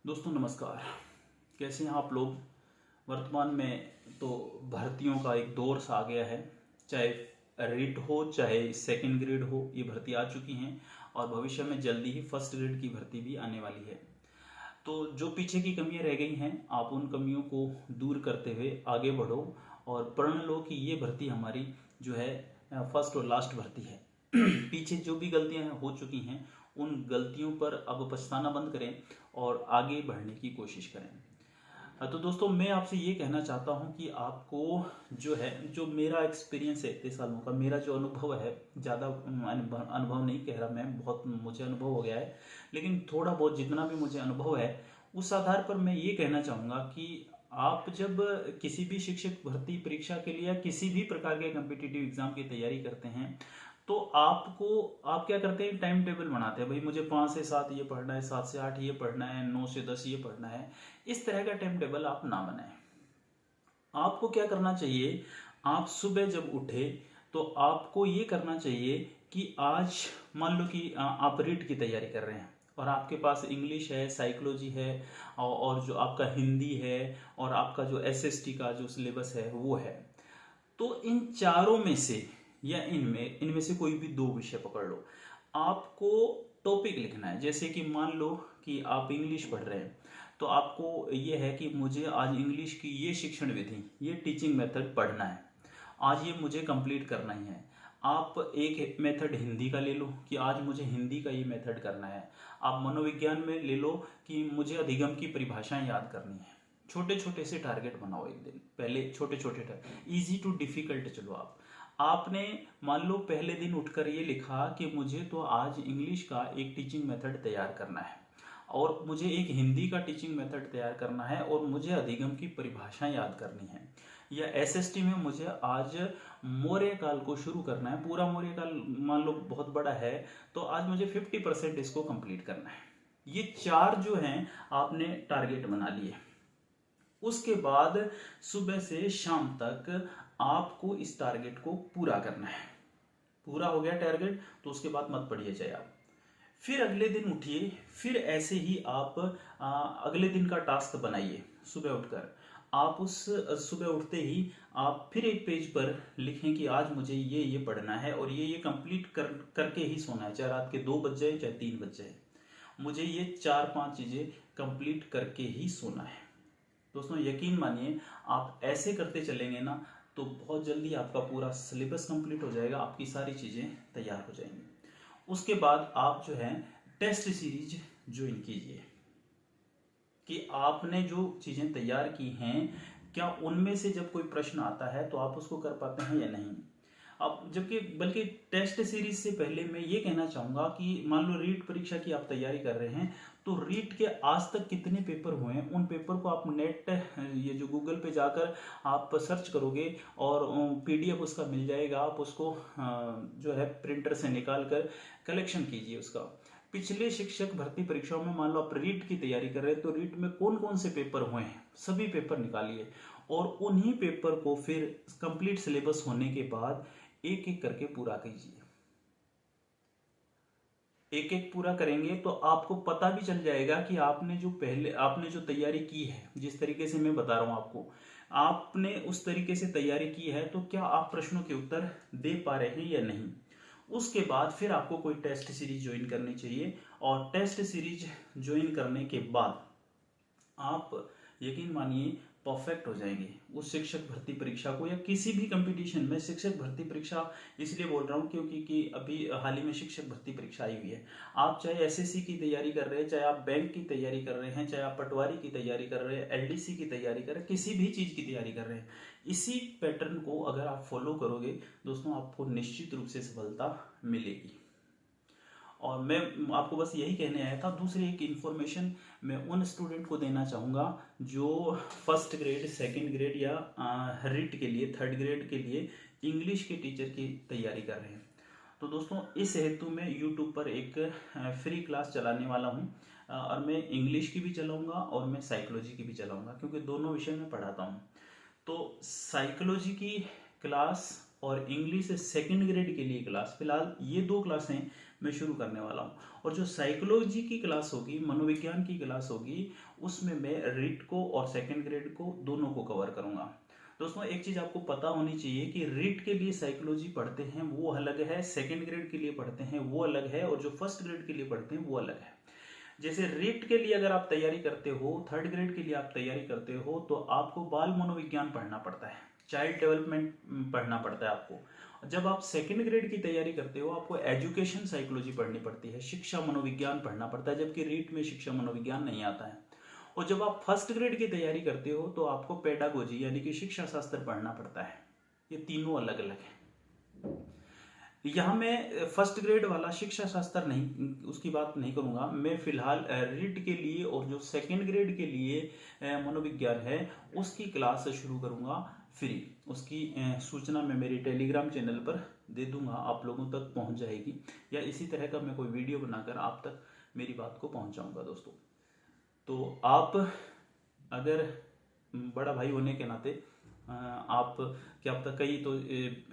दोस्तों नमस्कार। कैसे हैं आप लोग। वर्तमान में तो भर्तियों का एक दौर सा आ गया है। चाहे रीट हो चाहे सेकंड ग्रेड हो, ये भर्ती आ चुकी हैं और भविष्य में जल्दी ही फर्स्ट ग्रेड की भर्ती भी आने वाली है। तो जो पीछे की कमियां रह गई हैं, आप उन कमियों को दूर करते हुए आगे बढ़ो और प्रण लो कि ये भर्ती हमारी जो है फर्स्ट और लास्ट भर्ती है। पीछे जो भी गलतियां हो चुकी हैं, उन गलतियों पर अब पछताना बंद करें और आगे बढ़ने की कोशिश करें। तो दोस्तों मैं आपसे ये कहना चाहता हूँ कि आपको जो मेरा एक्सपीरियंस है इतने सालों का, मेरा जो अनुभव है, ज़्यादा अनुभव नहीं कह रहा मैं, बहुत मुझे अनुभव हो गया है, लेकिन थोड़ा बहुत जितना भी मुझे अनुभव है उस आधार पर मैं ये कहना चाहूँगा कि आप जब किसी भी शिक्षक भर्ती परीक्षा के लिए या किसी भी प्रकार के कम्पिटिटिव एग्जाम की तैयारी करते हैं तो आप क्या करते हैं, टाइम टेबल बनाते हैं। भाई मुझे 5 से 7 ये पढ़ना है, 7 से 8 ये पढ़ना है, 9 से 10 ये पढ़ना है। इस तरह का टाइम टेबल आप ना बनाएं। आपको क्या करना चाहिए, आप सुबह जब उठे तो आपको ये करना चाहिए कि आज मान लो कि आप रीट की तैयारी कर रहे हैं और आपके पास इंग्लिश है, साइकोलॉजी है और जो आपका हिंदी है और आपका जो एसएसटी का जो सिलेबस है वो है। तो इन चारों में से या इनमें इनमें से कोई भी 2 विषय पकड़ लो। आपको टॉपिक लिखना है। जैसे कि मान लो कि आप इंग्लिश पढ़ रहे हैं तो आपको ये है कि मुझे आज इंग्लिश की ये शिक्षण विधि, ये टीचिंग मेथड पढ़ना है, आज ये मुझे कंप्लीट करना ही है। आप एक मेथड हिंदी का ले लो कि आज मुझे हिंदी का ये मेथड करना है। आप मनोविज्ञान में ले लो कि मुझे अधिगम की परिभाषाएं याद करनी है। छोटे छोटे से टारगेट बनाओ। एक दिन पहले छोटे छोटे इजी टू डिफिकल्ट चलो। आपने मान लो पहले दिन उठकर ये लिखा कि मुझे तो आज इंग्लिश का एक टीचिंग मेथड तैयार करना है और मुझे एक हिंदी का टीचिंग मेथड तैयार करना है और मुझे अधिगम की परिभाषाएं याद करनी है। या एसएसटी में मुझे आज मौर्य काल को शुरू करना है। पूरा मौर्य काल मान लो बहुत बड़ा है तो आज मुझे 50% इसको कंप्लीट करना है। ये 4 जो हैं आपने टारगेट बना लिए। उसके बाद सुबह से शाम तक आपको इस टारगेट को पूरा करना है। पूरा हो गया टारगेट तो उसके बाद मत पढ़िए चाहे आप। फिर अगले दिन उठिए, फिर ऐसे ही आप अगले दिन का टास्क बनाइए। सुबह उठकर आप उस सुबह उठते ही आप फिर एक पेज पर लिखें कि आज मुझे ये पढ़ना है और ये कंप्लीट करके ही सोना है। चाहे रात के 2 बज जाए चाहे 3 बज जाए, मुझे ये 4-5 चीजें कंप्लीट करके ही सोना है। दोस्तों यकीन मानिए, आप ऐसे करते चलेंगे ना तो बहुत जल्दी आपका पूरा सिलेबस कंप्लीट हो जाएगा, आपकी सारी चीज़ें तैयार हो जाएंगी। उसके बाद आप जो है टेस्ट सीरीज ज्वाइन कीजिए कि आपने जो चीज़ें तैयार की हैं क्या उनमें से जब कोई प्रश्न आता है तो आप उसको कर पाते हैं या नहीं। अब जबकि बल्कि टेस्ट सीरीज से पहले मैं ये कहना चाहूँगा कि मान लो रीट परीक्षा की आप तैयारी कर रहे हैं तो रीट के आज तक कितने पेपर हुए हैं उन पेपर को आप नेट ये जो गूगल पे जाकर आप सर्च करोगे और पीडीएफ उसका मिल जाएगा। आप उसको जो है प्रिंटर से निकाल कर कलेक्शन कीजिए उसका। पिछले शिक्षक भर्ती परीक्षाओं में मान लो आप रीट की तैयारी कर रहे हैं तो रीट में कौन कौन से पेपर हुए हैं सभी पेपर निकालिए और उन्हीं पेपर को फिर कंप्लीट सिलेबस होने के बाद एक एक करके पूरा कीजिए। एक एक पूरा करेंगे तो आपको पता भी चल जाएगा कि आपने जो तैयारी की है, जिस तरीके से मैं बता रहा हूं आपको, आपने उस तरीके से तैयारी की है तो क्या आप प्रश्नों के उत्तर दे पा रहे हैं या नहीं। उसके बाद फिर आपको कोई टेस्ट सीरीज ज्वाइन करनी चाहिए और टेस्ट सीरीज ज्वाइन करने के बाद आप यकीन मानिए परफेक्ट हो जाएंगे उस शिक्षक भर्ती परीक्षा को या किसी भी कंपटीशन में। शिक्षक भर्ती परीक्षा इसलिए बोल रहा हूँ क्योंकि अभी हाल ही में शिक्षक भर्ती परीक्षा आई हुई है। आप चाहे एसएससी की तैयारी कर रहे हैं, चाहे आप बैंक की तैयारी कर रहे हैं, चाहे आप पटवारी की तैयारी कर रहे हैं, एलडीसी की तैयारी कर रहे हैं, किसी भी चीज़ की तैयारी कर रहे हैं, इसी पैटर्न को अगर आप फॉलो करोगे दोस्तों आपको निश्चित रूप से सफलता मिलेगी। और मैं आपको बस यही कहने आया था। दूसरी एक इन्फॉर्मेशन मैं उन स्टूडेंट को देना चाहूँगा जो फर्स्ट ग्रेड, सेकंड ग्रेड या रीट के लिए, थर्ड ग्रेड के लिए इंग्लिश के टीचर की तैयारी कर रहे हैं। तो दोस्तों इस हेतु मैं यूट्यूब पर एक फ्री क्लास चलाने वाला हूँ और मैं इंग्लिश की भी चलाऊँगा और मैं साइकोलॉजी की भी चलाऊँगा क्योंकि दोनों विषय में पढ़ाता हूँ। तो साइकोलॉजी की क्लास और इंग्लिश सेकंड ग्रेड के लिए क्लास, फिलहाल ये 2 क्लासें मैं शुरू करने वाला हूँ। और जो साइकोलॉजी की क्लास होगी, मनोविज्ञान की क्लास होगी, उसमें मैं रीट को और सेकेंड ग्रेड को दोनों को कवर करूँगा। दोस्तों एक चीज़ आपको पता होनी चाहिए कि रीट के लिए साइकोलॉजी पढ़ते हैं वो अलग है, सेकेंड ग्रेड के लिए पढ़ते हैं वो अलग है, और जो फर्स्ट ग्रेड के लिए पढ़ते हैं वो अलग है। जैसे रीट के लिए अगर आप तैयारी करते हो, थर्ड ग्रेड के लिए आप तैयारी करते हो, तो आपको बाल मनोविज्ञान पढ़ना पड़ता है, चाइल्ड डेवलपमेंट पढ़ना पड़ता है आपको। जब आप सेकेंड ग्रेड की तैयारी करते हो आपको एजुकेशन साइकोलॉजी पढ़नी पड़ती है, शिक्षा मनोविज्ञान पढ़ना पड़ता है, जबकि रीट में शिक्षा मनोविज्ञान नहीं आता है। और जब आप फर्स्ट ग्रेड की तैयारी करते हो तो आपको पेडागोजी यानी कि शिक्षा शास्त्र पढ़ना पड़ता है। ये तीनों अलग अलग है। यहाँ मैं फर्स्ट ग्रेड वाला शिक्षा शास्त्र नहीं, उसकी बात नहीं करूँगा मैं फिलहाल। रीट के लिए और जो सेकेंड ग्रेड के लिए मनोविज्ञान है उसकी क्लास शुरू करूँगा फ्री। उसकी सूचना मैं मेरी टेलीग्राम चैनल पर दे दूंगा, आप लोगों तक पहुँच जाएगी, या इसी तरह का मैं कोई वीडियो बनाकर आप तक मेरी बात को पहुँचाऊँगा दोस्तों। तो आप अगर बड़ा भाई होने के नाते आप क्या पता कई तो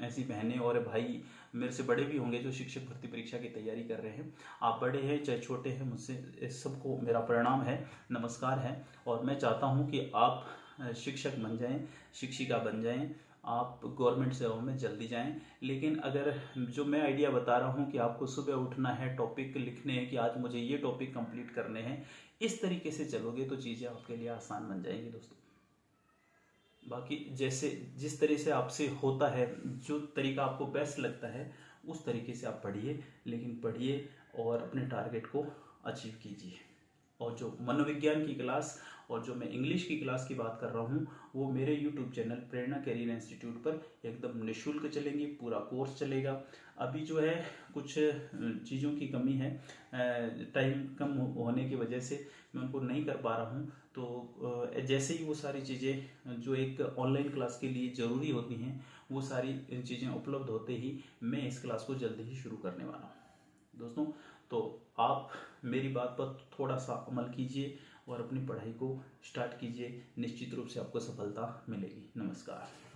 ऐसी बहनें और भाई मेरे से बड़े भी होंगे जो शिक्षक भर्ती परीक्षा की तैयारी कर रहे हैं। आप बड़े हैं चाहे छोटे हैं, मुझसे सबको मेरा प्रणाम है, नमस्कार है। और मैं चाहता हूं कि आप शिक्षक बन जाएं, शिक्षिका बन जाएं, आप गवर्नमेंट सेवाओं में जल्दी जाएं। लेकिन अगर जो मैं आइडिया बता रहा हूं कि आपको सुबह उठना है, टॉपिक लिखने हैं कि आज मुझे ये टॉपिक कंप्लीट करने हैं, इस तरीके से चलोगे तो चीज़ें आपके लिए आसान बन जाएंगी दोस्तों। बाकी जैसे जिस तरह से आपसे होता है, जो तरीका आपको बेस्ट लगता है उस तरीके से आप पढ़िए, लेकिन पढ़िए और अपने टारगेट को अचीव कीजिए। और जो मनोविज्ञान की क्लास और जो मैं इंग्लिश की क्लास की बात कर रहा हूँ वो मेरे यूट्यूब चैनल प्रेरणा कैरियर इंस्टीट्यूट पर एकदम निःशुल्क चलेंगी, पूरा कोर्स चलेगा। अभी जो है कुछ चीज़ों की कमी है, टाइम कम होने की वजह से मैं उनको नहीं कर पा रहा हूँ। तो जैसे ही वो सारी चीज़ें जो एक ऑनलाइन क्लास के लिए ज़रूरी होती हैं वो सारी चीज़ें उपलब्ध होते ही मैं इस क्लास को जल्दी ही शुरू करने वाला हूँ दोस्तों। तो आप मेरी बात पर थोड़ा सा अमल कीजिए और अपनी पढ़ाई को स्टार्ट कीजिए, निश्चित रूप से आपको सफलता मिलेगी। नमस्कार।